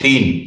3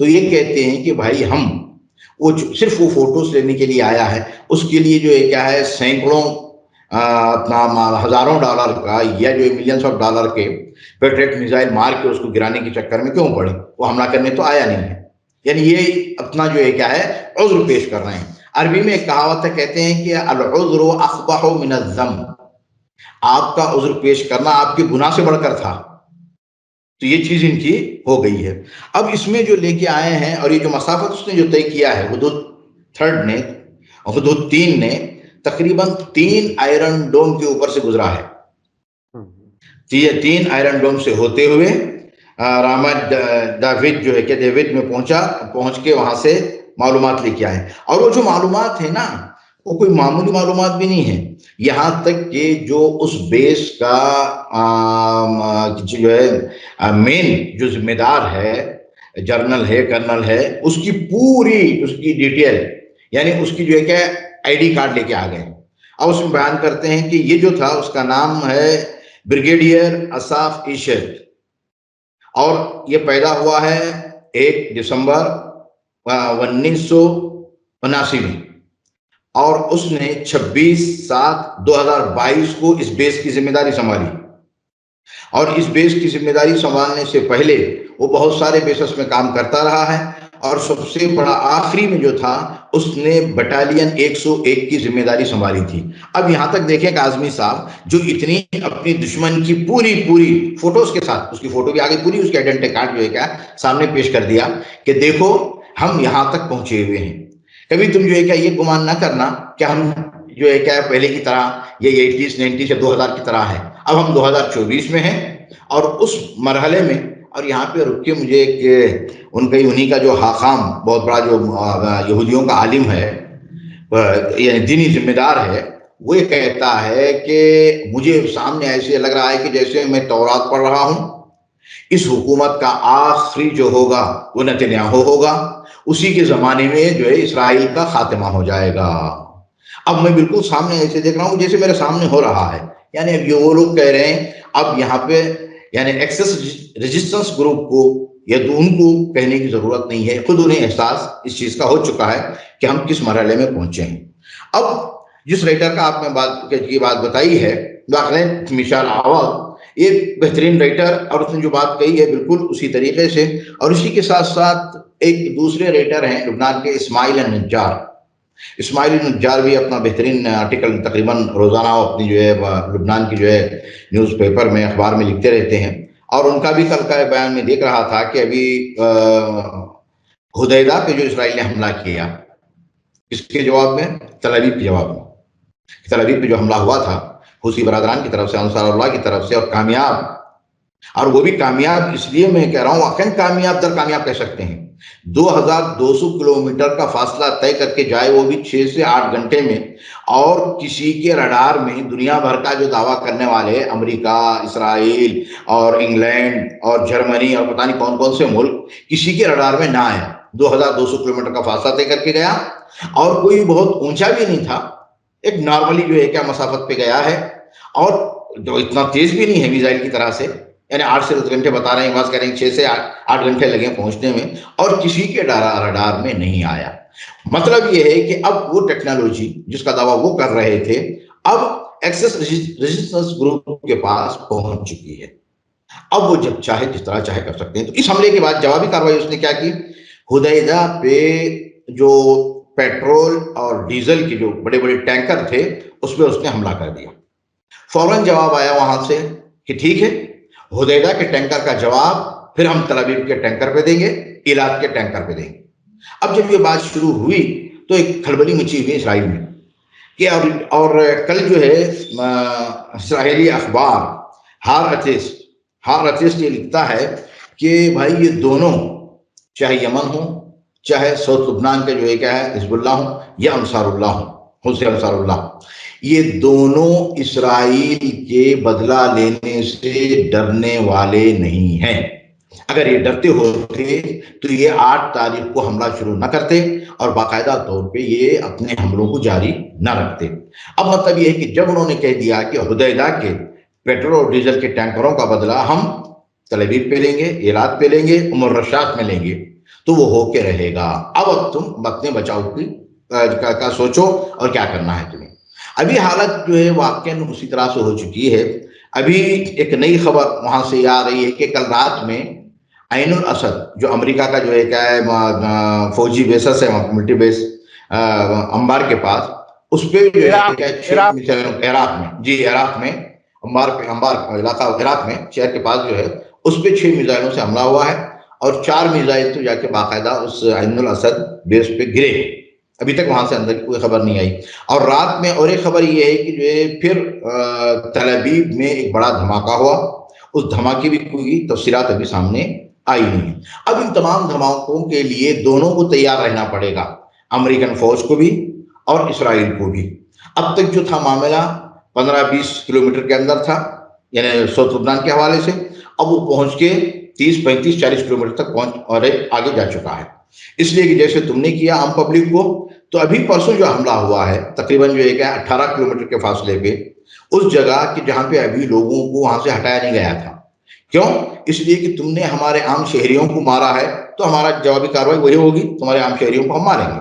تو یہ کہتے ہیں کہ بھائی ہم وہ صرف وہ فوٹوز لینے کے لیے آیا ہے، اس کے لیے جو ہے کیا ہے سینکڑوں اپنا ہزاروں ڈالر کا یا جو ملینس آف ڈالر کے پیٹریٹ میزائل مار کے اس کو گرانے کے چکر میں کیوں پڑے؟ وہ حملہ کرنے تو آیا نہیں ہے. یعنی یہ اپنا جو ہے کیا ہے عذر پیش کر رہے ہیں. عربی میں ایک کہاوت ہے، کہتے ہیں کہ العذر اقبح من الذنب، آپ کا عذر پیش کرنا آپ کے گناہ سے بڑھ کر تھا. تو یہ چیز ان کی ہو گئی ہے. اب اس میں جو لے کے آئے ہیں اور یہ جو مسافت اس نے جو طے کیا ہے، حدود 3 نے حدود 3 نے تقریباً 3 آئرن ڈوم کے اوپر سے گزرا ہے. 3 آئرن ڈوم سے ہوتے ہوئے رامت ڈیوڈ جو ہے کہ ڈیوڈ میں پہنچ کے وہاں سے معلومات لے کے آئے. اور وہ جو معلومات ہیں نا، وہ کوئی معمولی معلومات بھی نہیں ہے. یہاں تک کہ جو اس بیس کا جو ہے مین جو ذمہ دار ہے، جرنل ہے، کرنل ہے، اس کی پوری اس کی ڈیٹیل، یعنی اس کی جو ہے کہ آئی ڈی کارڈ لے کے آ گئے. اور اس میں بیان کرتے ہیں کہ یہ جو تھا اس کا نام ہے بریگیڈیئر اصاف عیشت، اور یہ پیدا ہوا ہے 1 دسمبر 1979 میں، اور اس نے 26/7/2022 کو اس بیس کی ذمہ داری سنبھالی. اور اس بیس کی ذمہ داری سنبھالنے سے پہلے وہ بہت سارے بیسس میں کام کرتا رہا ہے، اور سب سے بڑا آخری میں جو تھا اس نے بٹالین 101 کی ذمہ داری سنبھالی تھی. اب یہاں تک دیکھیں کاظمی صاحب جو اتنی اپنی دشمن کی پوری فوٹوز کے ساتھ، اس کی فوٹو بھی آگے پوری اس کے آئیڈینٹی کارڈ جو ہے کیا سامنے پیش کر دیا کہ دیکھو ہم یہاں تک پہنچے ہوئے ہیں. کبھی تم جو ہے کیا یہ گمان نہ کرنا کہ ہم جو ہے کیا پہلے کی طرح یہ 80s 90s یا 2000 کی طرح ہے. اب ہم 2024 میں ہیں، اور اس مرحلے میں، اور یہاں پہ رک کے مجھے ایک انہی کا جو حاخام بہت بڑا جو یہودیوں کا عالم ہے، یعنی دینی ذمہ دار ہے، وہ یہ کہتا ہے کہ مجھے سامنے ایسے لگ رہا ہے کہ جیسے میں تورات پڑھ رہا ہوں. اس حکومت کا آخری جو ہوگا وہ نتنیاہو ہوگا، اسی کے زمانے میں جو ہے اسرائیل کا خاتمہ ہو جائے گا. اب میں بالکل سامنے ایسے دیکھ رہا ہوں جیسے میرے سامنے ہو رہا ہے. یعنی اب یہ وہ لوگ کہہ رہے ہیں، اب یہاں پہ یعنی ایکسس ریزسٹنس گروپ کو یا تو ان کو کہنے کی ضرورت نہیں ہے، خود انہیں احساس اس چیز کا ہو چکا ہے کہ ہم کس مرحلے میں پہنچے ہیں. اب جس رائٹر کا آپ نے بات بتائی ہے، واقعی مشال عوض یہ بہترین رائٹر، اور اس نے جو بات کہی ہے بالکل اسی طریقے سے. اور اسی کے ساتھ ساتھ ایک دوسرے رائٹر ہیں لبنان کے، اسماعیل النجار. اسماعیل النجار بھی اپنا بہترین آرٹیکل تقریباً روزانہ اپنی جو ہے لبنان کی جو ہے نیوز پیپر میں، اخبار میں لکھتے رہتے ہیں. اور ان کا بھی کل کا بیان میں دیکھ رہا تھا کہ ابھی حدیدہ پہ جو اسرائیل نے حملہ کیا، اس کے جواب میں تل ابیب کے جواب میں، تل ابیب پہ جو حملہ ہوا تھا حوثی برادران کی طرف سے، انصار اللہ کی طرف سے، اور کامیاب، اور وہ بھی کامیاب اس لیے میں کہہ رہا ہوں، واقعی کامیاب در کامیاب کہہ سکتے ہیں. 2200 کلومیٹر کا فاصلہ طے کر کے جائے، وہ بھی 6 سے 8 گھنٹے میں، اور کسی کے رڈار میں دنیا بھر کا جو دعویٰ کرنے والے امریکہ، اسرائیل اور انگلینڈ اور جرمنی اور پتہ نہیں کون کون سے ملک، کسی کے رڈار میں نہ آیا. 2200 کلومیٹر کا فاصلہ طے کر کے گیا، اور کوئی بہت اونچا بھی نہیں تھا، ایک نارملی جو ہے کیا مسافت پہ گیا ہے، اور جو اتنا تیز بھی نہیں ہے میزائل کی طرح سے. یعنی 8 سے 10 گھنٹے بتا رہے ہیں، بات کر رہے ہیں 6 سے 8 گھنٹے لگے پہنچنے میں، اور کسی کے رڈار میں نہیں آیا. مطلب یہ ہے کہ اب وہ ٹیکنالوجی جس کا دعویٰ وہ کر رہے تھے، اب ایکسس ریزسٹنس گروپ کے پاس پہنچ چکی ہے. اب وہ جب چاہے جس طرح چاہے کر سکتے ہیں. تو اس حملے کے بعد جوابی کارروائی اس نے کیا کی؟ حدیدہ پہ جو پیٹرول اور ڈیزل کے جو بڑے بڑے ٹینکر تھے، اس پہ اس نے حملہ کر دیا. فوراً جواب آیا وہاں سے کہ ٹھیک ہے، حدیدہ کے ٹینکر کا جواب پھر ہم تل ابیب کے ٹینکر پہ دیں گے، ایلات کے ٹینکر پہ دیں گے. اب جب یہ بات شروع ہوئی تو ایک کھلبلی مچی ہوئی اسرائیل میں کہ اور کل جو ہے اسرائیلی اخبار ہارتھس یہ لکھتا ہے کہ بھائی یہ دونوں، چاہے یمن ہو، چاہے ساؤتھ لبنان کے جو ہے کیا ہے حزب اللہ ہوں، یا انصار اللہ ہوں، حوثی انصار اللہ، یہ دونوں اسرائیل کے بدلہ لینے سے ڈرنے والے نہیں ہیں. اگر یہ ڈرتے ہوتے تو یہ 8 تاریخ کو حملہ شروع نہ کرتے، اور باقاعدہ طور پہ یہ اپنے حملوں کو جاری نہ رکھتے. اب مطلب یہ ہے کہ جب انہوں نے کہہ دیا کہ حدیدہ کے پیٹرول اور ڈیزل کے ٹینکروں کا بدلہ ہم تل ابیب پہ لیں گے، ایلات پہ لیں گے، ام الرشاد میں لیں گے، تو وہ ہو کے رہے گا. اب تم اپنے بچاؤ کا سوچو اور کیا کرنا ہے تمہیں. ابھی حالت جو ہے واقعاً اسی طرح سے ہو چکی ہے. ابھی ایک نئی خبر وہاں سے آ رہی ہے کہ کل رات میں عین الاسد جو امریکہ کا جو ہے کیا ہے فوجی بیسس ہے ملٹی بیس انبار کے پاس، اس پہ جو ہے کیا عراق میں، جی عراق میں انبار علاقہ عراق میں شہر کے پاس جو ہے اس پہ 6 میزائلوں سے حملہ ہوا ہے، اور 4 میزائل تو جا کے باقاعدہ اس عین الاسد بیس پہ گرے. ابھی تک وہاں سے اندر کی کوئی خبر نہیں آئی. اور رات میں اور ایک خبر یہ ہے کہ جو ہے پھر تل ابیب میں ایک بڑا دھماکہ ہوا. اس دھماکے بھی کوئی تفصیلات ابھی سامنے آئی نہیں. اب ان تمام دھماکوں کے لیے دونوں کو تیار رہنا پڑے گا، امریکن فوج کو بھی اور اسرائیل کو بھی. اب تک جو تھا معاملہ 15-20 کلومیٹر کے اندر تھا، یعنی سعودی لبنان کے حوالے سے، اب وہ پہنچ کے 30-35-40 کلومیٹر تک پہنچ اور آگے جا چکا ہے. اس لیے کہ جیسے تم نے کیا عام پبلک کو، تو ابھی پرسوں جو حملہ ہوا ہے تقریباً جو ہے کہ 18 کلومیٹر کے فاصلے پہ، اس جگہ کہ جہاں پہ ابھی لوگوں کو وہاں سے ہٹایا نہیں گیا تھا. کیوں؟ اس لیے کہ تم نے ہمارے عام شہریوں کو مارا ہے تو ہمارا جوابی کارروائی وہی ہوگی، تمہارے عام شہریوں کو ہم ماریں گے.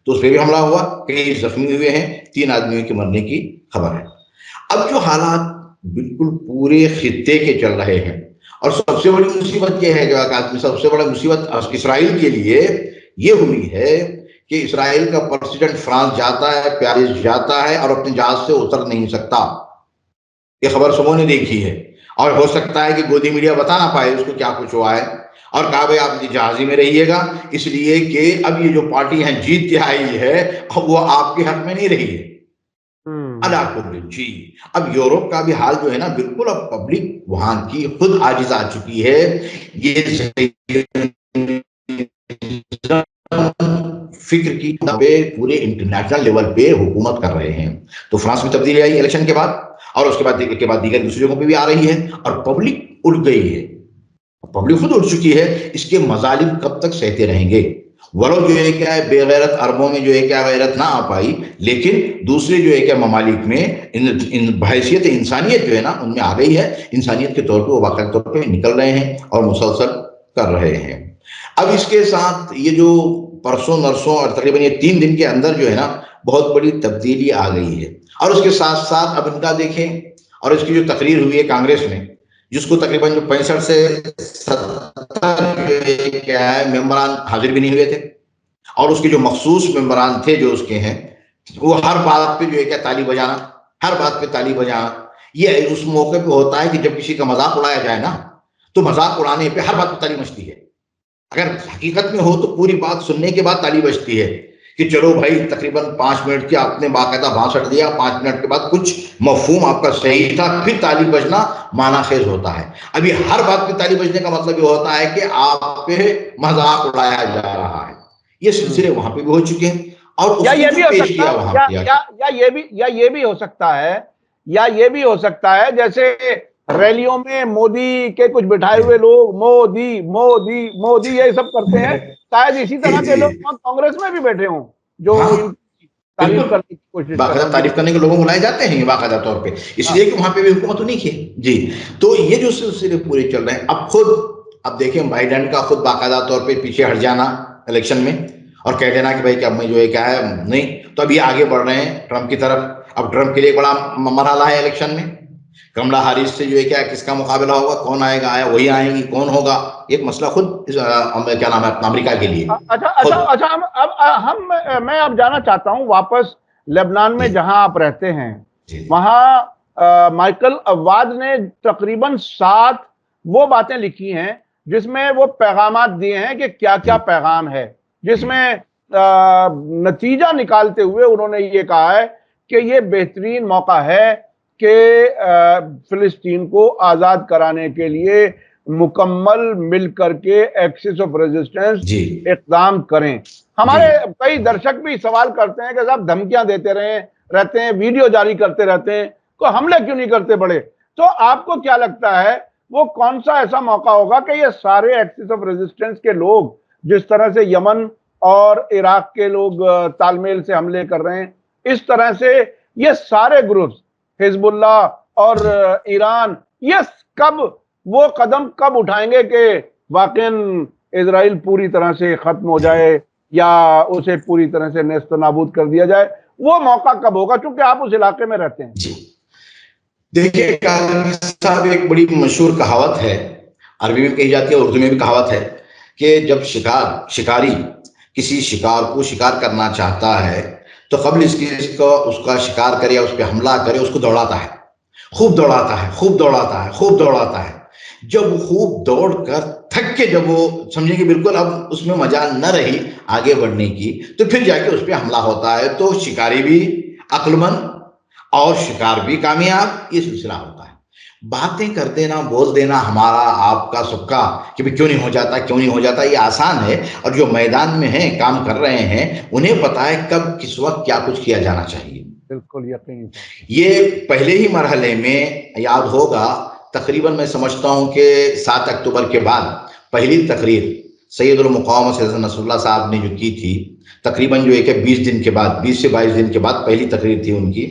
تو اس پہ بھی حملہ ہوا، کئی زخمی ہوئے ہیں، 3 آدمیوں کے مرنے کی خبر ہے. اب جو حالات بالکل پورے خطے کے چل رہے ہیں، اور سب سے بڑی مصیبت یہ ہے کہ سب سے بڑا مصیبت اسرائیل کے لیے یہ ہوئی ہے کہ اسرائیل کا پریزیڈنٹ فرانس جاتا ہے، پیرس جاتا ہے، اور اپنے جہاز سے اتر نہیں سکتا. یہ خبر سبوں نے دیکھی ہے، اور ہو سکتا ہے کہ گودی میڈیا بتا نہ پائے اس کو کیا کچھ ہوا ہے، اور کہا بھائی آپ جہازی میں رہیے گا، اس لیے کہ اب یہ جو پارٹی ہے جیت کے آئی ہے وہ آپ کے حق میں نہیں رہی ہے. جی اب یورپ کا بھی حال جو ہے نا بالکل، اب پبلک وہاں کی خود عاجز آ چکی ہے. یہ فکر کی پورے انٹرنیشنل لیول پہ حکومت کر رہے ہیں. تو فرانس میں تبدیلی آئی الیکشن کے بعد، اور اس کے بعد دیگر دوسری جگہوں پہ بھی آ رہی ہے، اور پبلک اڑ گئی ہے. پبلک خود اڑ چکی ہے. اس کے مظالم کب تک سہتے رہیں گے؟ ولو جو ہے کیا ہے بے غیرت عربوں میں جو ہے کیا غیرت نہ آ پائی، لیکن دوسرے جو ہے کیا ممالک میں بحیثیت انسانیت جو ہے نا ان میں آ گئی ہے. انسانیت کے طور پہ وہ واقعی طور پہ نکل رہے ہیں اور مسلسل کر رہے ہیں. اب اس کے ساتھ یہ جو پرسوں نرسوں اور تقریباً یہ 3 دن کے اندر جو ہے نا بہت بڑی تبدیلی آ گئی ہے. اور اس کے ساتھ ساتھ اب ان کا دیکھیں، اور اس کی جو تقریر ہوئی ہے کانگریس میں، جس کو تقریباً جو 65 سے 70 کیا ہے ممبران حاضر بھی نہیں ہوئے تھے، اور اس کے جو مخصوص ممبران تھے جو اس کے ہیں، وہ ہر بات پہ جو ہے کیا تالی بجانا، ہر بات پہ تالی بجانا. یہ اس موقع پہ ہوتا ہے کہ جب کسی کا مذاق اڑایا جائے نا، تو مذاق اڑانے پہ ہر بات پہ تالی بجتی ہے. اگر حقیقت میں ہو تو پوری بات سننے کے بعد تالی بجتی ہے کہ چلو بھائی تقریباً 5 منٹ کی آپ نے باقاعدہ بھانسٹ دیا، 5 منٹ کے بعد کچھ مفہوم آپ کا صحیح تھا، پھر تالی بجنا معنی خیز ہوتا ہے. ابھی ہر بات پہ تالی بجنے کا مطلب یہ ہوتا ہے کہ آپ پہ مذاق اڑایا جا رہا ہے. یہ سلسلے وہاں پہ بھی ہو چکے ہیں، اور اس نے جو پیش کیا وہاں کیا یہ بھی ہو سکتا ہے، یہ بھی ہو سکتا ہے جیسے ریلیوں میں مودی کے کچھ بٹھائے ہوئے لوگ مودی مودی مودی یہ سب کرتے ہیں، شاید اسی طرح کے لوگ کانگریس میں بھی بیٹھے ہوں جو ان کی تعریف بالکل کرنے کی کوشش کر رہے باقاعدہ ہیں. تعریف کرنے کے لوگوں بلائے جاتے ہیں باقاعدہ طور پہ، اس لیے کہ وہاں پہ بھی حکومت نہیں کی. جی تو یہ جو سلسلے پورے چل رہے ہیں، اب دیکھیں بائیڈن کا خود باقاعدہ طور پہ پیچھے ہٹ جانا الیکشن میں، اور کہہ دینا کہ بھائی کہ اب میں جو ہے کیا ہے نہیں، تو ابھی آگے بڑھ رہے ہیں ٹرمپ کی طرف. اب ٹرمپ کے لیے بڑا مرحلہ ہے الیکشن میں، کملا ہیرس سے جو ہے کیا کس کا مقابلہ ہوگا، کون آئے گا، وہی آئیں گی، کون ہوگا، ایک مسئلہ خود کیا نام ہے اپنا امریکہ کے لیے خود. اچھا میں اب جانا چاہتا ہوں واپس لبنان میں جی جہاں آپ رہتے ہیں. جی وہاں مائیکل عواد نے تقریباً 7 وہ باتیں لکھی ہیں جس میں وہ پیغامات دیے ہیں کہ کیا کیا پیغام ہے، جس میں نتیجہ نکالتے ہوئے انہوں نے یہ کہا ہے کہ یہ بہترین موقع ہے کہ فلسطین کو آزاد کرانے کے لیے مکمل مل کر کے ایکسس آف ریزسٹنس جی اقدام کریں. جی ہمارے کئی درشک بھی سوال کرتے ہیں کہ صاحب دھمکیاں دیتے رہتے ہیں، ویڈیو جاری کرتے رہتے ہیں، تو حملے کیوں نہیں کرتے بڑے؟ تو آپ کو کیا لگتا ہے وہ کون سا ایسا موقع ہوگا کہ یہ سارے ایکسس آف ریزسٹنس کے لوگ جس طرح سے یمن اور عراق کے لوگ تال میل سے حملے کر رہے ہیں، اس طرح سے یہ سارے گروپس حزب اللہ اور ایران یہ کب وہ قدم کب اٹھائیں گے کہ واقعاً اسرائیل پوری طرح سے ختم ہو جائے یا اسے پوری طرح سے نیست و نابود کر دیا جائے، وہ موقع کب ہوگا؟ چونکہ آپ اس علاقے میں رہتے ہیں۔ جی دیکھیے کاظمی صاحب، ایک بڑی مشہور کہاوت ہے، عربی میں کہی جاتی ہے، اردو میں بھی کہاوت ہے کہ جب شکاری کسی شکار کو شکار کرنا چاہتا ہے تو قبل اس کا شکار کرے یا اس پہ حملہ کرے اس کو دوڑاتا ہے، خوب دوڑاتا ہے، خوب دوڑاتا ہے، خوب دوڑاتا ہے۔ جب وہ خوب دوڑ کر تھک کے جب وہ سمجھیں کہ بالکل اب اس میں مجال نہ رہی آگے بڑھنے کی، تو پھر جا کے اس پہ حملہ ہوتا ہے۔ تو شکاری بھی عقل مند اور شکار بھی کامیاب، یہ سلسلہ ہوتا ہے۔ باتیں کر دینا، بول دینا ہمارا آپ کا سب کا کہ کیوں نہیں ہو جاتا، کیوں نہیں ہو جاتا، یہ آسان ہے، اور جو میدان میں ہیں کام کر رہے ہیں انہیں پتہ ہے کب کس وقت کیا کچھ کیا جانا چاہیے۔ بالکل یقینی طور پر یہ پہلے ہی مرحلے میں یاد ہوگا، تقریباً میں سمجھتا ہوں کہ 7 اکتوبر کے بعد پہلی تقریر سید المقامہ سید حسن نصر اللہ صاحب نے جو کی تھی، تقریباً جو ایک 20 دن کے بعد، 20 سے 22 دن کے بعد پہلی تقریر تھی ان کی،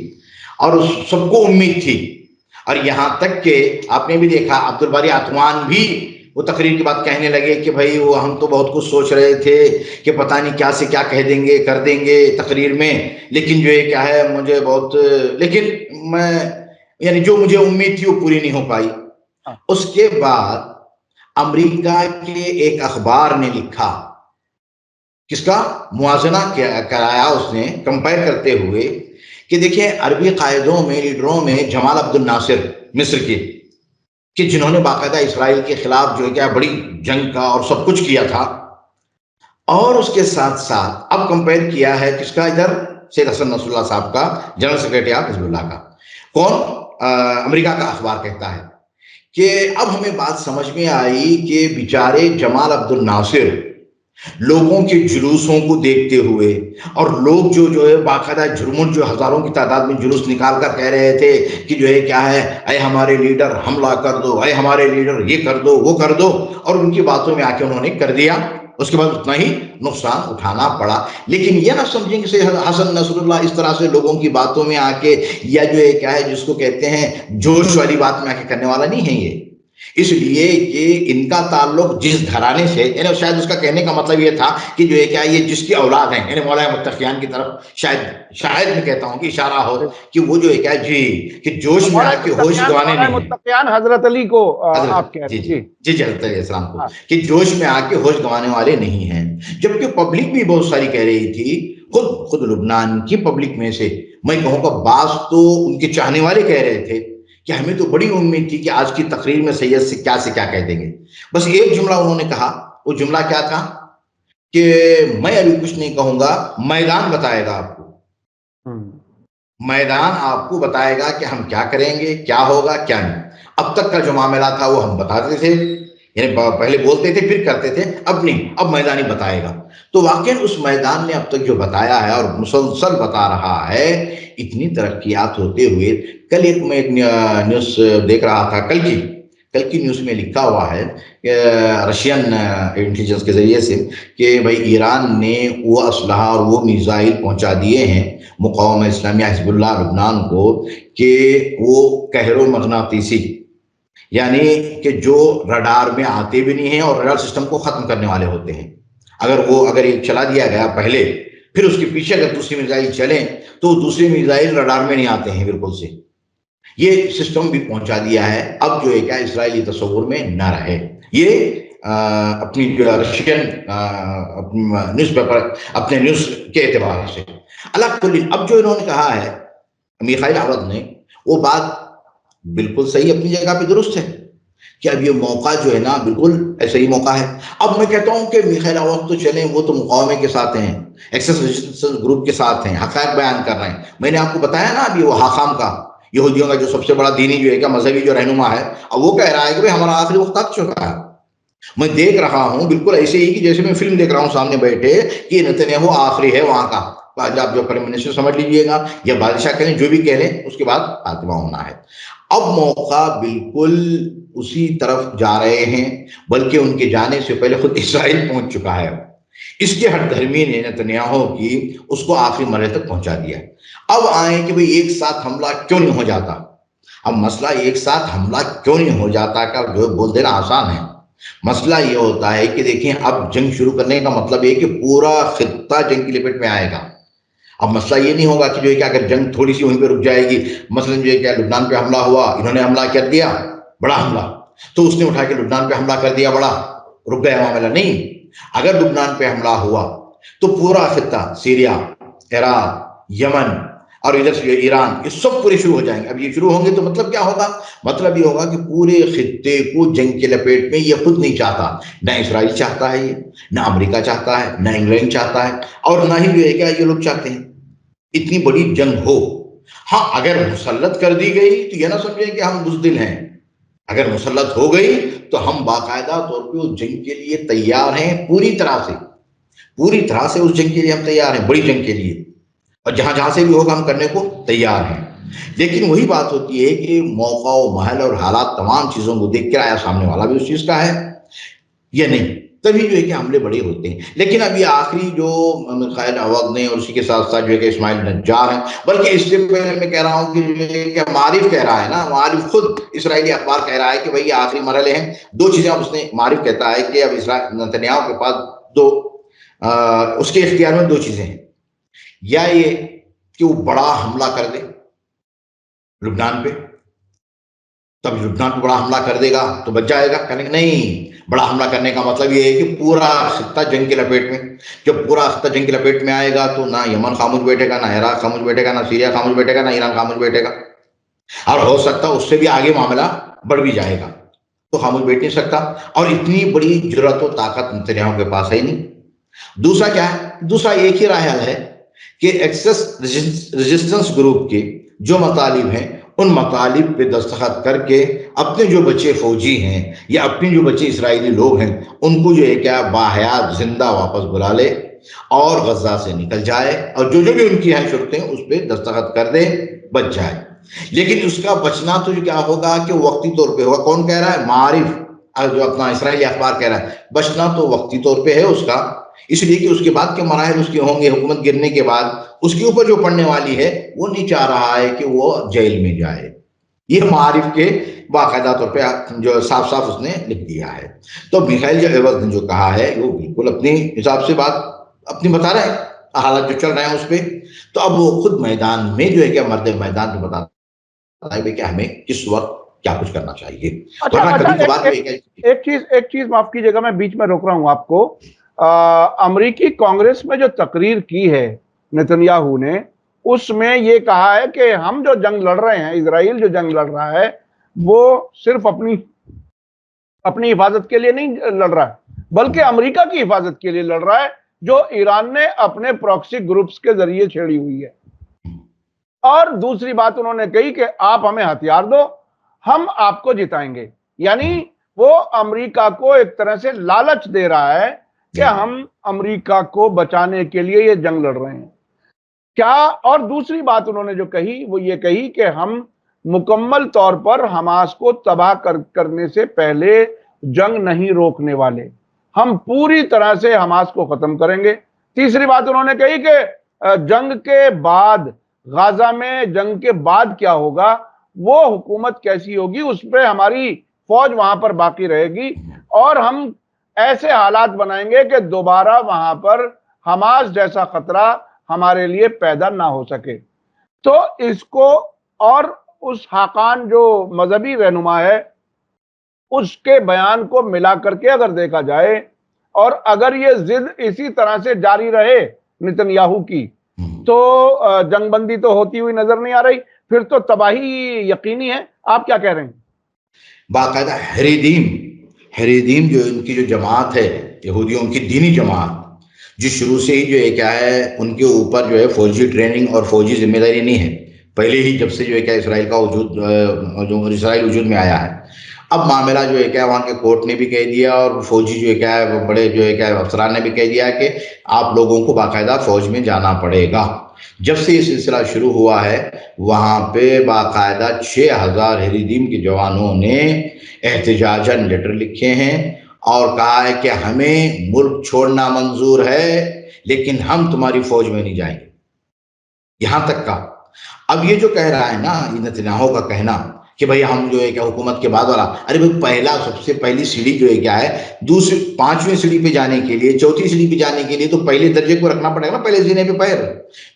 اور سب کو امید تھی۔ اور یہاں تک کہ آپ نے بھی دیکھا عبدالباری عثمان بھی وہ تقریر کے بعد کہنے لگے کہ بھائی وہ ہم تو بہت کچھ سوچ رہے تھے کہ پتہ نہیں کیا سے کیا کہہ دیں گے، کر دیں گے تقریر میں، لیکن جو ہے کیا ہے مجھے بہت، لیکن میں یعنی جو مجھے امید تھی وہ پوری نہیں ہو پائی۔ اس کے بعد امریکہ کے ایک اخبار نے لکھا، کس کا موازنہ کرایا اس نے کمپیئر کرتے ہوئے کہ دیکھیں عربی قائدوں میں، لیڈروں میں جمال عبد الناصر مصر کے، کہ جنہوں نے باقاعدہ اسرائیل کے خلاف جو ہے کیا بڑی جنگ کا اور سب کچھ کیا تھا، اور اس کے ساتھ ساتھ اب کمپیئر کیا ہے کس کا، ادھر سید حسن نصر اللہ صاحب کا، جنرل سیکرٹری آف حزب اللہ کا۔ کون؟ امریکہ کا اخبار کہتا ہے کہ اب ہمیں بات سمجھ میں آئی کہ بیچارے جمال عبد الناصر لوگوں کے جلوسوں کو دیکھتے ہوئے، اور لوگ جو ہے باقاعدہ جرمن جو ہزاروں کی تعداد میں جلوس نکال کر کہہ رہے تھے کہ جو ہے کیا ہے، اے ہمارے لیڈر حملہ کر دو، اے ہمارے لیڈر یہ کر دو وہ کر دو، اور ان کی باتوں میں آ کے انہوں نے کر دیا۔ اس کے بعد اتنا ہی نقصان اٹھانا پڑا۔ لیکن یہ نہ سمجھیں کہ سید حسن نصر اللہ اس طرح سے لوگوں کی باتوں میں آ کے، یا جو ہے کیا ہے جس کو کہتے ہیں جوش والی بات میں آ کے کرنے والا نہیں ہے یہ، اس لیے کہ ان کا تعلق جس گھرانے سے، یعنی شاید اس کا کہنے کا مطلب یہ تھا کہ جو ہے کیا یہ جس کی اولاد ہیں، یعنی مولا متقیان کی طرف شاید میں کہتا ہوں کہ اشارہ ہو کہ وہ جو ہے کیا جی کہ جوش میں آ کے ہوش گوانے نہیں ہیں۔ متقیان حضرت علی کو آپ کہہ رہے ہیں؟ جی حضرت علیہ السلام کو، کہ جوش میں آ کے ہوش گوانے والے نہیں ہیں۔ جبکہ پبلک بھی بہت ساری کہہ رہی تھی، خود لبنان کی پبلک میں سے میں کہوں گا بعض تو ان کے چاہنے والے کہہ رہے تھے کہ ہمیں تو بڑی امید تھی کہ آج کی تقریر میں سید سے کیا کہہ دیں گے۔ بس ایک جملہ انہوں نے کہا، وہ جملہ کیا تھا کہ میں ابھی کچھ نہیں کہوں گا، میدان بتائے گا آپ کو، میدان آپ کو بتائے گا کہ ہم کیا کریں گے، کیا ہوگا کیا نہیں۔ اب تک کا جو معاملہ تھا وہ ہم بتاتے تھے، یعنی پہلے بولتے تھے پھر کرتے تھے، اب نہیں، اب میدان ہی بتائے گا۔ تو واقعی اس میدان نے اب تک جو بتایا ہے اور مسلسل بتا رہا ہے، اتنی ترقیات ہوتے ہوئے، کل میں ایک نیوز دیکھ رہا تھا، کل کی نیوز میں لکھا ہوا ہے کہ رشین انٹیلیجنس کے ذریعے سے کہ بھائی ایران نے وہ اسلحہ اور وہ میزائل پہنچا دیے ہیں مقاومہ اسلامیہ حزب اللہ لبنان کو کہ وہ قہر و مغناطیسی، یعنی کہ جو رڈار میں آتے بھی نہیں ہیں اور رڈار سسٹم کو ختم کرنے والے ہوتے ہیں، اگر یہ چلا دیا گیا پہلے، پھر اس کے پیچھے اگر دوسری میزائل چلیں تو دوسری میزائل رڈار میں نہیں آتے ہیں بالکل سے، یہ سسٹم بھی پہنچا دیا ہے۔ اب جو ہے کیا اسرائیلی تصور میں نہ رہے، یہ اپنی رشین نیوز پیپر، اپنے نیوز کے اعتبار سے اللہ کل۔ اب جو انہوں نے کہا ہے میخائیل عوض نے، وہ بات بالکل صحیح اپنی جگہ پہ درست ہے کہ اب یہ موقع جو ہے نا بالکل ایسا ہی موقع ہے۔ اب میں کہتا ہوں کہ میخائیل عوض تو چلیں، وہ تو مقاومے کے ساتھ ہیں، ایکسس ریزسٹنس گروپ کے ساتھ ہیں، حقائق بیان کر رہے ہیں۔ میں نے آپ کو بتایا نا ابھی وہ حاخام کا، یہودیوں کا جو سب سے بڑا دینی جو ہے کیا مذہبی جو رہنما ہے، اب وہ کہہ رہا ہے کہ ہمارا آخری وقت آ چکا ہے۔ میں دیکھ رہا ہوں بالکل ایسے ہی کہ جیسے میں فلم دیکھ رہا ہوں سامنے بیٹھے کہ نتنیاہو آخری ہے وہاں کا، آپ جو پرائم منسٹر سمجھ لیجئے گا یا بادشاہ کہیں، جو بھی کہہ لیں، اس کے بعد خاتمہ ہونا ہے۔ اب موقع بالکل اسی طرف جا رہے ہیں، بلکہ ان کے جانے سے پہلے خود اسرائیل پہنچ چکا ہے۔ اس کے ہٹ دھرمی نے نتنیاہو کی اس کو آخری مرحلے تک پہنچا دیا۔ اب آئیں کہ بھئی ایک ساتھ حملہ کیوں نہیں ہو جاتا؟ اب مسئلہ ایک ساتھ حملہ کیوں نہیں ہو جاتا کا جو بول دینا آسان ہے، مسئلہ یہ ہوتا ہے کہ دیکھیں اب جنگ شروع کرنے کا مطلب یہ کہ پورا خطہ جنگ کی لپیٹ میں آئے گا. اب مسئلہ یہ نہیں ہوگا کہ جو ہے کہ اگر جنگ تھوڑی سی وہیں پہ رک جائے گی، مثلا جو ہے کہ لبنان پہ حملہ ہوا، انہوں نے حملہ کر دیا بڑا حملہ، تو اس نے اٹھا کے لبنان پہ حملہ کر دیا بڑا، رک گیا معاملہ. نہیں، اگر لبنان پہ حملہ ہوا تو پورا خطہ سیریا، عراق، یمن اور ادھر سے ایران، یہ سب پورے شروع ہو جائیں گے. اب یہ شروع ہوں گے تو مطلب کیا ہوگا؟ مطلب یہ ہوگا کہ پورے خطے کو جنگ کے لپیٹ میں یہ خود نہیں چاہتا، نہ اسرائیل چاہتا ہے یہ، نہ امریکہ چاہتا ہے، نہ انگلینڈ چاہتا ہے، اور نہ ہی جو ہے کہ یہ لوگ چاہتے ہیں اتنی بڑی جنگ ہو. ہاں اگر مسلط کر دی گئی تو یہ نہ سمجھیں کہ ہم بزدل ہیں. اگر مسلط ہو گئی تو ہم باقاعدہ طور پہ اس جنگ کے لیے تیار ہیں، پوری طرح سے اس جنگ کے لیے ہم تیار ہیں، بڑی جنگ کے لیے، اور جہاں جہاں سے بھی ہوگا ہم کرنے کو تیار ہیں. لیکن وہی بات ہوتی ہے کہ موقع و محل اور حالات تمام چیزوں کو دیکھ کر آیا سامنے والا بھی اس چیز کا ہے یا نہیں، تبھی جو ہے کہ حملے بڑے ہوتے ہیں. لیکن اب یہ آخری جو خیر عوض نے اور اسی کے ساتھ ساتھ جو ہے کہ اسماعیل نجار ہیں، بلکہ اس سے پہلے میں کہہ رہا ہوں کہ جو ہے کہ معارف کہہ رہا ہے نا، معارف خود اسرائیلی اخبار کہہ رہا ہے کہ بھئی یہ آخری مرحلے ہیں. دو چیزیں اب اس نے، معارف کہتا ہے کہ اب نتنیاہو کے پاس اس کے اختیار میں دو چیزیں ہیں، یا یہ کہ وہ بڑا حملہ کر دے لبنان پہ، تب لبنان پہ بڑا حملہ کر دے گا تو بچ جائے گا. کہنے کہ نہیں، بڑا حملہ کرنے کا مطلب یہ ہے کہ پورا خطہ جنگ کے لپیٹ میں، جب پورا خطہ جنگ کے لپیٹ میں آئے گا تو نہ یمن خاموش بیٹھے گا، نہ عراق خاموش بیٹھے گا، نہ سیریا خاموش بیٹھے گا، نہ ایران خاموش بیٹھے گا، اور ہو سکتا ہے اس سے بھی آگے معاملہ بڑھ بھی جائے گا. تو خاموش بیٹھ نہیں سکتا، اور اتنی بڑی جرأت و طاقت نتنیاہو کے پاس ہے ہی نہیں. دوسرا کیا ہے؟ دوسرا ایک ہی راہ حل ہے کہ ایکسس ریزسٹنس گروپ کے جو مطالب ہیں ان مطالب پہ دستخط کر کے اپنے جو بچے فوجی ہیں یا اپنے جو بچے اسرائیلی لوگ ہیں ان کو جو ہے کیا باحیات زندہ واپس بلا لے اور غزہ سے نکل جائے، اور جو بھی ان کی ہیں شرطیں اس پہ دستخط کر دے، بچ جائے. لیکن اس کا بچنا تو کیا ہوگا کہ وقتی طور پہ ہوگا. کون کہہ رہا ہے؟ معارف، جو اپنا اسرائیلی اخبار کہہ رہا ہے. بچنا تو وقتی طور پہ ہے اس کا، اس لیے کہ اس کے بعد کے مراحل اس کے ہوں گے. حکومت گرنے کے بعد اس کے اوپر جو پڑنے والی ہے وہ نہیں چاہ رہا ہے کہ وہ جیل میں جائے. یہ معارف کے باقاعدہ طور پہ جو صاف صاف اس نے لکھ دیا ہے. تو میخائیل عوض نے جو کہا ہے وہ بالکل اپنے حساب سے بات اپنی بتا رہے ہیں، حالات جو چل رہے ہیں اس پہ. تو اب وہ خود میدان میں جو ہے کہ مرد میدان میں بتاتا ہے کہ ہمیں کس وقت کیا کچھ کرنا چاہیے. ایک چیز معاف کیجیے گا، میں بیچ میں روک رہا ہوں آپ کو. امریکی کانگریس میں جو تقریر کی ہے نتنیاہو نے، اس میں یہ کہا ہے کہ ہم جو جنگ لڑ رہے ہیں، اسرائیل جو جنگ لڑ رہا ہے وہ صرف اپنی حفاظت کے لیے نہیں لڑ رہا ہے، بلکہ امریکہ کی حفاظت کے لیے لڑ رہا ہے، جو ایران نے اپنے پراکسی گروپس کے ذریعے چھیڑی ہوئی ہے. اور دوسری بات انہوں نے کہی کہ آپ ہمیں ہتھیار دو، ہم آپ کو جتائیں گے. یعنی وہ امریکہ کو ایک طرح سے لالچ دے رہا ہے کہ ہم امریکہ کو بچانے کے لیے یہ جنگ لڑ رہے ہیں کیا. اور دوسری بات انہوں نے جو کہی وہ یہ کہی کہ ہم مکمل طور پر حماس کو تباہ کرنے سے پہلے جنگ نہیں روکنے والے، ہم پوری طرح سے حماس کو ختم کریں گے. تیسری بات انہوں نے کہی کہ جنگ کے بعد، غزہ میں جنگ کے بعد کیا ہوگا، وہ حکومت کیسی ہوگی، اس پہ ہماری فوج وہاں پر باقی رہے گی، اور ہم ایسے حالات بنائیں گے کہ دوبارہ وہاں پر حماس جیسا خطرہ ہمارے لیے پیدا نہ ہو سکے. تو اس کو اور اس حقان جو مذہبی رہنما ہے اس کے بیان کو ملا کر کے اگر دیکھا جائے، اور اگر یہ ضد اسی طرح سے جاری رہے نتنیاہو کی، تو جنگ بندی تو ہوتی ہوئی نظر نہیں آ رہی، پھر تو تباہی یقینی ہے. آپ کیا کہہ رہے ہیں؟ باقاعدہ حریدیم جو ان کی جو جماعت ہے، یہودیوں کی دینی جماعت، جو شروع سے ہی جو ہے کیا ہے ان کے اوپر جو ہے فوجی ٹریننگ اور فوجی ذمہ داری نہیں ہے، پہلے ہی جب سے جو ہے کیا اسرائیل کا وجود میں آیا ہے. اب معاملہ جو ہے کیا وہاں کے کورٹ نے بھی کہہ دیا، اور فوجی جو ہے کیا ہے بڑے جو ہے کیا افسران نے بھی کہہ دیا کہ آپ لوگوں کو باقاعدہ فوج میں جانا پڑے گا. جب سے یہ سلسلہ شروع ہوا ہے وہاں پہ باقاعدہ 6000 حریدیم کے جوانوں نے احتجاجاً لیٹر لکھے ہیں اور کہا ہے کہ ہمیں ملک چھوڑنا منظور ہے لیکن ہم تمہاری فوج میں نہیں جائیں گے. یہاں تک کا اب یہ جو کہہ رہا ہے نا نتنیاہو کا کہنا کہ بھائی ہم جو ہے کیا حکومت کے بعد والا، ارے بھائی پہلا سب سے پہلی سیڑھی جو ہے کیا ہے، دوسری 5ویں سیڑھی پہ جانے کے لیے، چوتھی سیڑھی پہ جانے کے لیے تو پہلے درجے کو رکھنا پڑے گا نا، پہلے زینے پہ پیر.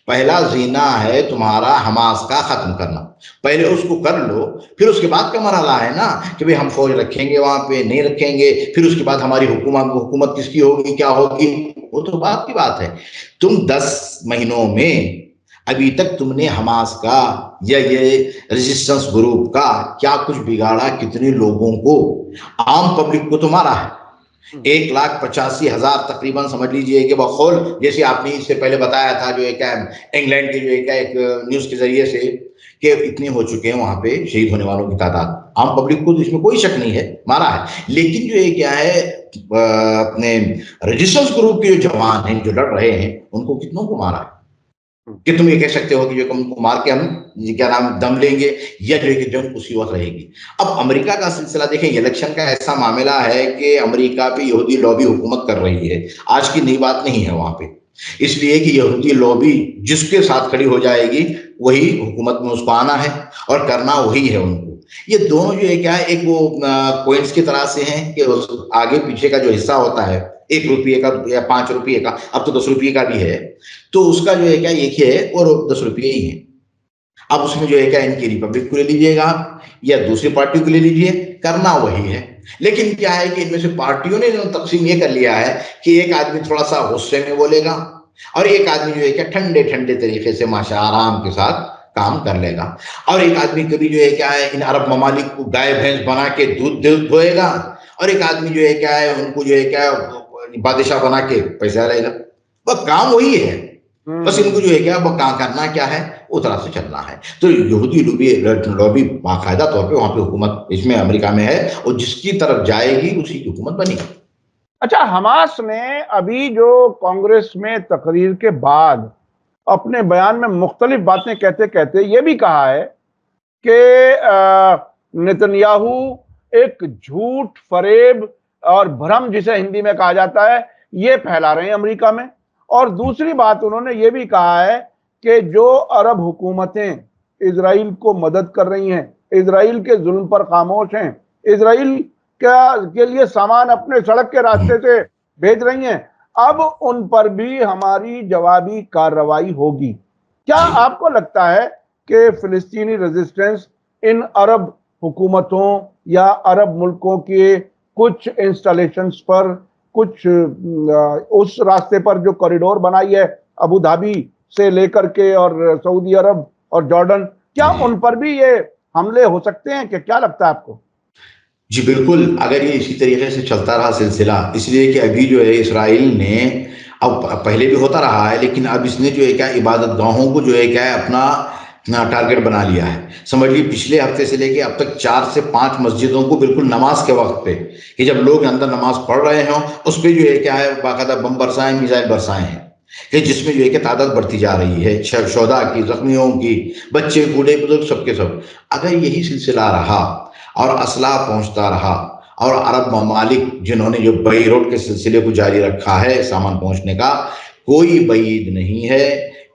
پہلا زینہ ہے تمہارا حماس کا ختم کرنا، پہلے اس کو کر لو، پھر اس کے بعد کا مرحلہ ہے نا کہ بھئی ہم فوج رکھیں گے وہاں پہ نہیں رکھیں گے، پھر اس کے بعد ہماری حکومت کس کی ہوگی کیا ہوگی، وہ تو بعد کی بات ہے. تم 10 مہینوں میں ابھی تک تم نے حماس کا یا یہ ریزسٹنس گروپ کا کیا کچھ بگاڑا، کتنے لوگوں کو، عام پبلک کو تو مارا ہے. 1,85,000 تقریباً سمجھ لیجئے کہ بخول، جیسے آپ نے اس سے پہلے بتایا تھا جو ایک انگلینڈ کے جو ایک نیوز کے ذریعے سے کہ اتنے ہو چکے ہیں وہاں پہ شہید ہونے والوں کی تعداد. عام پبلک کو اس میں کوئی شک نہیں ہے مارا ہے، لیکن جو یہ کیا ہے اپنے ریزسٹنس گروپ کے جو جوان ہیں جو لڑ رہے ہیں ان کو کتنوں کو مارا ہے کہ تم یہ کہہ سکتے ہو کہ جو ان کو مار کے ہم کیا نام دم لیں گے یا جو ہے کہ جنگ اسی وقت رہے گی. اب امریکہ کا سلسلہ دیکھیں، الیکشن کا ایسا معاملہ ہے کہ امریکہ پہ یہودی لابی حکومت کر رہی ہے، آج کی نئی بات نہیں ہے وہاں پہ، اس لیے کہ یہودی لابی جس کے ساتھ کھڑی ہو جائے گی وہی حکومت میں اس کو آنا ہے اور کرنا وہی ہے ان کو. یہ دونوں جو ہے کیا ہے ایک وہ کوئنس کی طرح سے ہیں کہ آگے پیچھے کا جو حصہ ہوتا ہے 1 روپیے کا یا 5 روپیے کا، اب تو 10 روپیے کا بھی ہے، تو اس کا جو ہے کیا ایک ہی ہے اور 10 روپیے ہی ہیں. اب اس میں جو ہے کیا ان کی ریپبلک کو لے لیجئے گا یا دوسری پارٹی کو لے لیجئے، کرنا وہی ہے. لیکن کیا ہے کہ ان میں سے پارٹیوں نے تقسیم یہ کر لیا ہے کہ ایک آدمی تھوڑا سا غصے میں بولے گا اور ایک آدمی جو ہے کیا ٹھنڈے ٹھنڈے طریقے سے ماشاء آرام کے ساتھ کام کر لے گا، اور ایک آدمی کبھی جو ہے کیا ہے ان عرب ممالک کو گائے بھینس بنا کے دودھ دھوئے گا، اور ایک آدمی جو ہے کیا ہے ان کو جو ہے کیا بادشاہ بنا کے پیسہ لے گا. بس کام وہی ہے، بس ان کو جو ہے کیا وہ کام کرنا کیا ہے اس طرح سے چلنا ہے. تو یہودی لابی باقاعدہ طور پہ وہاں پہ حکومت اس میں امریکہ میں ہے، اور جس کی طرف جائے گی اسی کی حکومت بنے گی. اچھا، حماس نے ابھی جو کانگریس میں تقریر کے بعد اپنے بیان میں مختلف باتیں کہتے کہتے یہ بھی کہا ہے کہ نتنیاہو ایک جھوٹ، فریب اور بھرم جسے ہندی میں کہا جاتا ہے یہ پھیلا رہے ہیں امریکہ میں. اور دوسری بات انہوں نے یہ بھی کہا ہے کہ جو عرب حکومتیں اسرائیل کو مدد کر رہی ہیں، اسرائیل کے ظلم پر خاموش ہیں، اسرائیل کے لیے سامان اپنے سڑک کے راستے سے بھیج رہی ہیں، اب ان پر بھی ہماری جوابی کارروائی ہوگی. کیا آپ کو لگتا ہے کہ فلسطینی ریزسٹنس ان عرب حکومتوں یا عرب ملکوں کے کچھ انسٹالیشنز پر، کچھ اس راستے پر جو کوریڈور بنائی ہے ابو دھابی سے لے کر کے اور سعودی عرب اور جارڈن، کیا ان پر بھی یہ حملے ہو سکتے ہیں؟ کہ کیا لگتا ہے آپ کو؟ جی بالکل، اگر یہ اسی طریقے سے چلتا رہا سلسلہ، اس لیے کہ ابھی جو ہے اسرائیل نے، اب پہلے بھی ہوتا رہا ہے لیکن اب اس نے جو ہے کیا عبادت گاہوں کو جو ہے کیا اپنا ٹارگٹ بنا لیا ہے. سمجھ لیے پچھلے ہفتے سے لے کے اب تک 4 سے 5 مسجدوں کو بالکل نماز کے وقت پہ، کہ جب لوگ اندر نماز پڑھ رہے ہوں اس پہ جو ہے کیا ہے باقاعدہ بم برسائیں، میزائل برسائے ہیں، کہ جس میں جو ہے کہ تعداد بڑھتی جا رہی ہے، شہداء کی، زخمیوں کی، بچے بوڑھے بزرگ سب کے سب. اگر یہی سلسلہ رہا اور اسلحہ پہنچتا رہا، اور عرب ممالک جنہوں نے جو بائی روڈ کے سلسلے کو جاری رکھا ہے سامان پہنچنے کا، کوئی بعید نہیں ہے.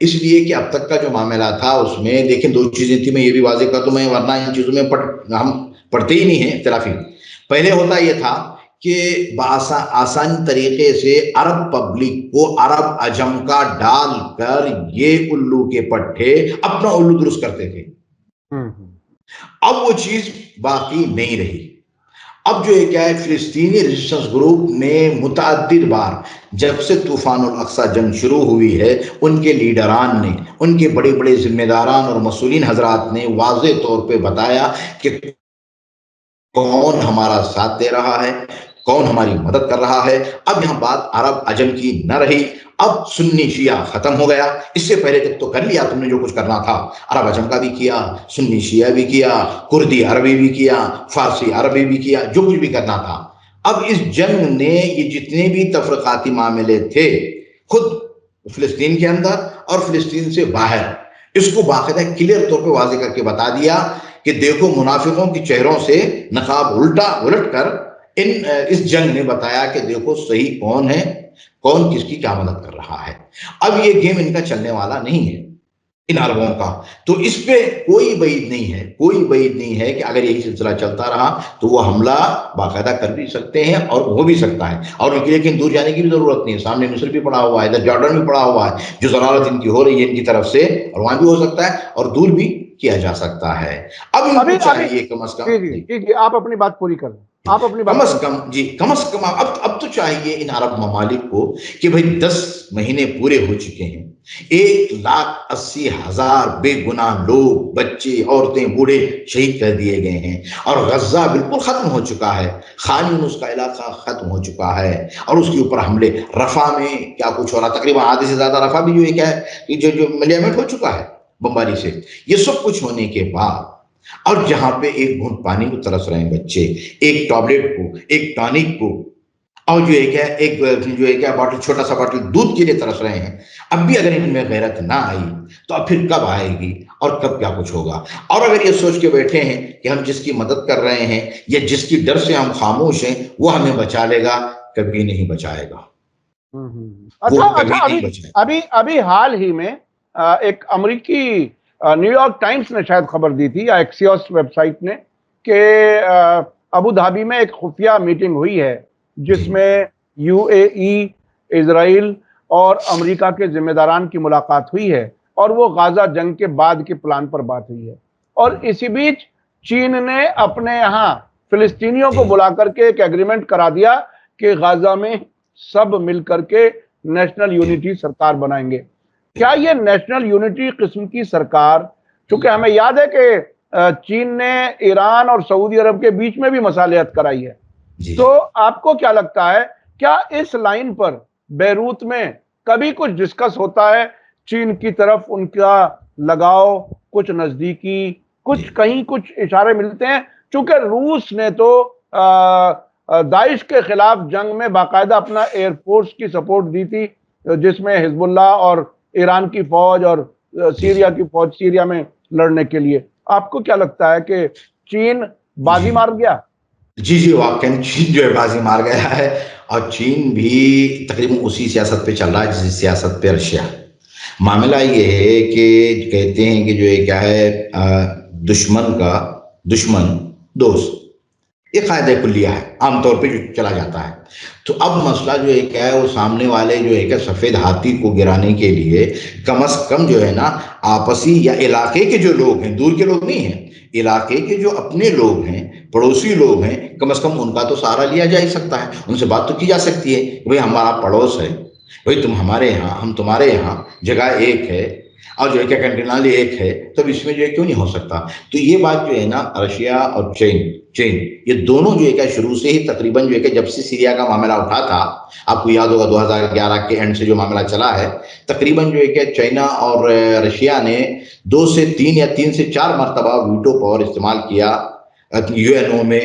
اس لیے کہ اب تک کا جو معاملہ تھا اس میں دیکھیں 2 چیزیں تھی، میں یہ بھی واضح کر دوں، میں ورنہ ان چیزوں میں ہم پڑھتے ہی نہیں ہیں اختلافی. پہلے ہوتا یہ تھا کہ آسان طریقے سے عرب پبلک کو عرب عجم کا ڈال کر یہ الو کے پٹھے اپنا الو درست کرتے تھے. اب وہ چیز باقی نہیں رہی. اب جو ہے کیا ہے فلسطینی ریزسٹنس گروپ نے متعدد بار جب سے طوفان الاقصی جنگ شروع ہوئی ہے ان کے لیڈران نے، ان کے بڑے بڑے ذمہ داران اور مسئولین حضرات نے واضح طور پہ بتایا کہ کون ہمارا ساتھ دے رہا ہے، کون ہماری مدد کر رہا ہے. اب یہاں بات عرب عجم کی نہ رہی، اب سنی شیعہ ختم ہو گیا. اس سے پہلے تک تو کر لیا تم نے جو کچھ کرنا تھا، عرب عجم کا بھی کیا، سنی شیعہ بھی کیا، کردی عربی بھی کیا، فارسی عربی بھی کیا، جو کچھ بھی کرنا تھا. اب اس جنگ نے یہ جتنے بھی تفرقاتی معاملے تھے خود فلسطین کے اندر اور فلسطین سے باہر، اس کو باقاعدہ کلیئر طور پہ واضح کر کے بتا دیا کہ دیکھو منافقوں کی چہروں سے نقاب الٹ کر اس جنگ نے بتایا کہ دیکھو صحیح کون ہے، کون کس کی کیا مدد کر رہا ہے. اب یہ گیم ان کا چلنے والا نہیں ہے. ان عربوں کا. تو اس پہ کوئی بعید نہیں ہے، کوئی بعید نہیں ہے کہ اگر یہی سلسلہ چلتا رہا تو وہ حملہ باقاعدہ کر بھی سکتے ہیں اور ہو بھی سکتا ہے، اور ان کے لیے کہیں دور جانے کی بھی ضرورت نہیں ہے. سامنے مصر بھی پڑا ہوا ہے، ادھر جارڈن بھی پڑا ہوا ہے، جو ضرورت ان کی ہو رہی ہے ان کی طرف سے، اور وہاں بھی ہو سکتا ہے اور دور بھی کیا جا سکتا ہے. اب ان کو چاہیے کم از کم، جی جی جی آپ اپنی بات پوری کر لیں، آپ اپنی کم بات از پوری کم جی کم از کم اب تو چاہیے ان عرب ممالک کو کہ بھئی 10 مہینے پورے ہو چکے ہیں، 1,80,000 بے گناہ لوگ، بچے، عورتیں، بوڑھے شہید کر دیے گئے ہیں، اور غزہ بالکل ختم ہو چکا ہے، خان یونس کا علاقہ ختم ہو چکا ہے، اور اس کے اوپر حملے. رفح میں کیا کچھ ہو رہا، تقریباً آدھے سے زیادہ رفح بھی جو ہے کیا ہے جو ملیامٹ ہو چکا ہے بمباری سے. یہ سب کچھ ہونے کے بعد، اور جہاں پہ ایک گھونٹ پانی کو ترس رہے ہیں بچے، ایک ٹابلیٹ کو، ایک ٹانک کو، اور جو ہے کیا ایک جو ہے کیا باٹل، چھوٹا سا باٹل دودھ کے لیے ترس رہے ہیں، اب بھی اگر ان میں غیرت نہ آئی تو اب پھر کب آئے گی اور کب کیا کچھ ہوگا؟ اور اگر یہ سوچ کے بیٹھے ہیں کہ ہم جس کی مدد کر رہے ہیں یا جس کی ڈر سے ہم خاموش ہیں وہ ہمیں بچا لے گا، کبھی نہیں بچائے گا، وہ اچھا کبھی ابھی نہیں بچائے گا. ابھی ابھی حال ہی میں ایک امریکی نیو یارک ٹائمز نے شاید خبر دی تھی، یا ایکسیوس ویب سائٹ نے، کہ ابو دھابی میں ایک خفیہ میٹنگ ہوئی ہے جس جی میں یو اے ای، اسرائیل اور امریکہ کے ذمہ داران کی ملاقات ہوئی ہے، اور وہ غزہ جنگ کے بعد کے پلان پر بات ہوئی ہے. اور اسی بیچ چین نے اپنے یہاں فلسطینیوں کو جی بلا کر کے ایک ایگریمنٹ کرا دیا کہ غزہ میں سب مل کر کے نیشنل جی یونٹی سرکار بنائیں گے. کیا یہ نیشنل یونٹی قسم کی سرکار، چونکہ ہمیں یاد ہے کہ چین نے ایران اور سعودی عرب کے بیچ میں بھی مصالحت کرائی ہے، جی تو آپ کو کیا لگتا ہے کیا اس لائن پر بیروت میں کبھی کچھ ڈسکس ہوتا ہے؟ چین کی طرف ان کا لگاؤ، کچھ نزدیکی، جی کچھ کہیں کچھ اشارے ملتے ہیں؟ چونکہ روس نے تو داعش کے خلاف جنگ میں باقاعدہ اپنا ایئر فورس کی سپورٹ دی تھی، جس میں حزب اللہ اور ایران کی فوج اور جی سیریا کی فوج سیریا میں لڑنے کے لیے. آپ کو کیا لگتا ہے کہ چین بازی جی مار گیا؟ جی جی واقعاً چین جو ہے بازی مار گیا ہے، اور چین بھی تقریباً اسی سیاست پہ چل رہا ہے جس سیاست پہ رشیا. معاملہ یہ ہے کہ کہتے ہیں کہ جو ہے کیا ہے دشمن کا دشمن دوست، یہ قاعدہ کلیہ ہے، عام طور پہ جو چلا جاتا ہے. تو اب مسئلہ جو ہے کیا ہے، وہ سامنے والے جو ہے کہ سفید ہاتھی کو گرانے کے لیے کم از کم جو ہے نا آپسی یا علاقے کے جو لوگ ہیں، دور کے لوگ نہیں ہیں، علاقے کے جو اپنے لوگ ہیں، پڑوسی لوگ ہیں، کم از کم ان کا تو سہارا لیا جا ہی سکتا ہے، ان سے بات تو کی جا سکتی ہے کہ بھئی ہمارا پڑوس ہے، بھئی تم ہمارے یہاں، ہم تمہارے یہاں، جگہ ایک ہے، اور جو ہے کہ کنٹینال ایک ہے، تب اس میں جو ہے کیوں نہیں ہو سکتا؟ تو یہ بات جو ہے نا رشیا اور چین یہ دونوں جو ہے کہ شروع سے ہی تقریباً جو ہے کہ جب سے سیریا کا معاملہ اٹھا تھا، آپ کو یاد ہوگا 2011 کے اینڈ سے جو معاملہ چلا ہے، تقریباً جو ہے کہ چائنا اور رشیا نے 2 سے 3 یا 3 سے 4 مرتبہ ویٹو پاور استعمال کیا یو این او میں.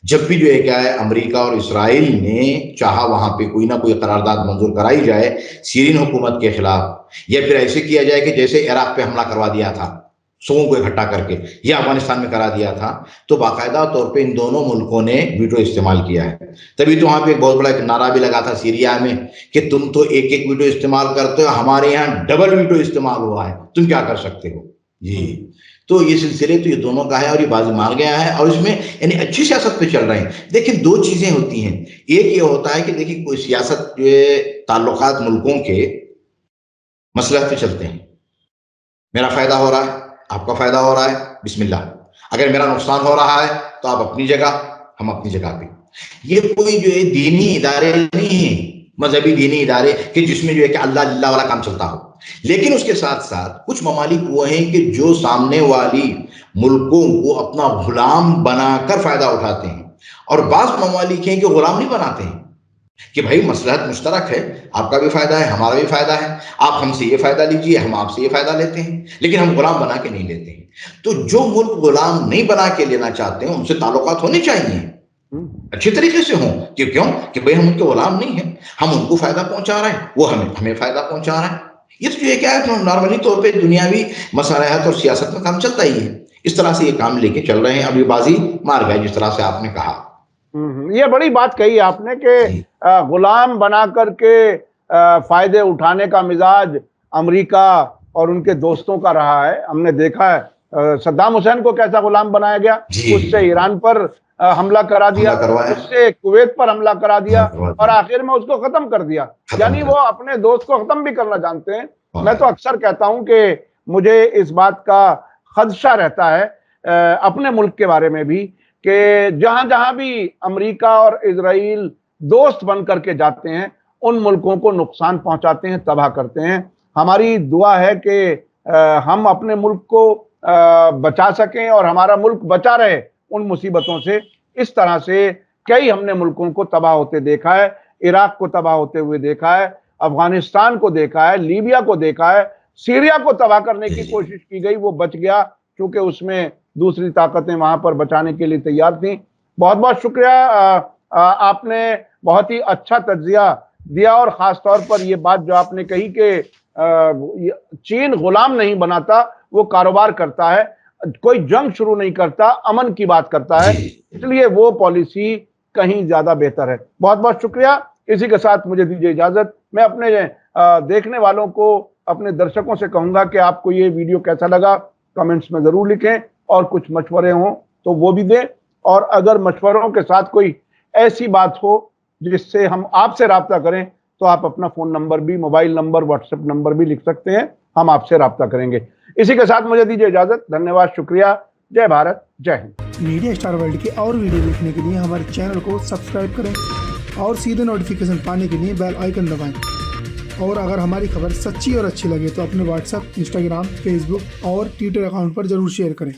جب بھی جو ہے کیا ہے امریکہ اور اسرائیل نے چاہا وہاں پہ کوئی نہ کوئی قرارداد منظور کرائی جائے سیرین حکومت کے خلاف، یا پھر ایسے کیا جائے کہ جیسے عراق پہ حملہ کروا دیا تھا سووں کو اکٹھا کر کے، یا افغانستان میں کرا دیا تھا، تو باقاعدہ طور پہ ان دونوں ملکوں نے ویٹو استعمال کیا ہے. تبھی تو وہاں پہ ایک بہت بڑا نعرہ بھی لگا تھا سیریا میں کہ تم تو ایک ایک ویٹو استعمال کرتے ہو، ہمارے یہاں ڈبل ویٹو استعمال ہوا ہے، تم کیا کر سکتے ہو؟ جی تو یہ سلسلے تو یہ دونوں کا ہے، اور یہ بازی مار گیا ہے، اور اس میں یعنی اچھی سیاست پہ چل رہے ہیں. دیکھیں 2 چیزیں ہوتی ہیں، ایک یہ ہوتا ہے کہ دیکھیں کوئی سیاست جو تعلقات ملکوں کے مصلحت پہ چلتے ہیں، میرا فائدہ ہو رہا ہے، آپ کا فائدہ ہو رہا ہے، بسم اللہ. اگر میرا نقصان ہو رہا ہے تو آپ اپنی جگہ، ہم اپنی جگہ پہ. یہ کوئی جو ہے دینی ادارے نہیں ہیں، مذہبی دینی ادارے کہ جس میں جو ہے کہ اللہ اللہ والا کام چلتا ہو. لیکن اس کے ساتھ ساتھ کچھ ممالک وہ ہیں کہ جو سامنے والی ملکوں کو اپنا غلام بنا کر فائدہ اٹھاتے ہیں، اور بعض ممالک ہیں کہ غلام نہیں بناتے ہیں کہ بھائی مصلحت مشترک ہے، آپ کا بھی فائدہ ہے، ہمارا بھی فائدہ ہے، آپ ہم سے یہ فائدہ لیجئے، ہم آپ سے یہ فائدہ لیتے ہیں، لیکن ہم غلام بنا کے نہیں لیتے ہیں. تو جو ملک غلام نہیں بنا کے لینا چاہتے ہیں ان سے تعلقات ہونے چاہیے اچھی طریقے سے ہوں. کیوں کہ بھئی ہم ان کے غلام نہیں ہیں، ہم ان کو فائدہ پہنچا رہے ہیں، وہ ہمیں فائدہ پہنچا رہے ہیں. یہ تو یہ کیا ہے نارملی طور پہ دنیاوی مصالحت اور سیاست میں کام چلتا ہی ہے. اس طرح سے یہ کام لے کے چل رہے ہیں. ابھی بازی مار گئے جس طرح سے آپ نے کہا. یہ بڑی بات کہی آپ نے کہ جی غلام بنا کر کے فائدے اٹھانے کا مزاج امریکہ اور ان کے دوستوں کا رہا ہے. ہم نے دیکھا ہے صدام حسین کو کیسا غلام بنایا گیا, اس سے ایران پر حملہ کرا دیا, اس سے کویت پر حملہ کرا دیا اور آخر میں اس کو ختم کر دیا. یعنی وہ اپنے دوست کو ختم بھی کرنا جانتے ہیں. میں تو اکثر کہتا ہوں کہ مجھے اس بات کا خدشہ رہتا ہے اپنے ملک کے بارے میں بھی کہ جہاں جہاں بھی امریکہ اور اسرائیل دوست بن کر کے جاتے ہیں ان ملکوں کو نقصان پہنچاتے ہیں, تباہ کرتے ہیں. ہماری دعا ہے کہ ہم اپنے ملک کو بچا سکیں اور ہمارا ملک بچا رہے ان مصیبتوں سے. اس طرح سے کئی ہم نے ملکوں کو تباہ ہوتے دیکھا ہے, عراق کو تباہ ہوتے ہوئے دیکھا ہے, افغانستان کو دیکھا ہے, لیبیا کو دیکھا ہے, سیریا کو تباہ کرنے کی کوشش کی گئی, وہ بچ گیا کیونکہ اس میں دوسری طاقتیں وہاں پر بچانے کے لیے تیار تھیں. بہت بہت شکریہ, آپ نے بہت ہی اچھا تجزیہ دیا اور خاص طور پر یہ بات جو آپ نے کہی کہ چین غلام نہیں بناتا, وہ کاروبار کرتا ہے, کوئی جنگ شروع نہیں کرتا, امن کی بات کرتا ہے, اس لیے وہ پالیسی کہیں زیادہ بہتر ہے. بہت بہت شکریہ. اسی کے ساتھ مجھے دیجیے اجازت. میں اپنے دیکھنے والوں کو, اپنے درشکوں سے کہوں گا کہ آپ کو یہ ویڈیو کیسا لگا کمنٹس میں ضرور لکھیں, اور کچھ مشورے ہوں تو وہ بھی دیں, اور اگر مشوروں کے ساتھ کوئی ایسی بات ہو جس سے ہم آپ سے رابطہ کریں تو آپ اپنا فون نمبر بھی, mobile number, what's app number بھی لکھ سکتے ہیں, ہم آپ سے رابطہ کریں گے. اسی کے ساتھ مجھے دیجیے اجازت. دھنیہ واد, شکریہ. جے بھارت, جے ہند. میڈیا اسٹار ورلڈ کے اور ویڈیو دیکھنے کے لیے ہمارے چینل کو سبسکرائب کریں اور سیدھے نوٹیفیکیشن پانے کے لیے بیل آئیکن دبائیں. اور اگر ہماری خبر سچی اور اچھی لگے تو اپنے واٹس ایپ, انسٹاگرام, فیس بک اور ٹویٹر اکاؤنٹ پر ضرور شیئر کریں.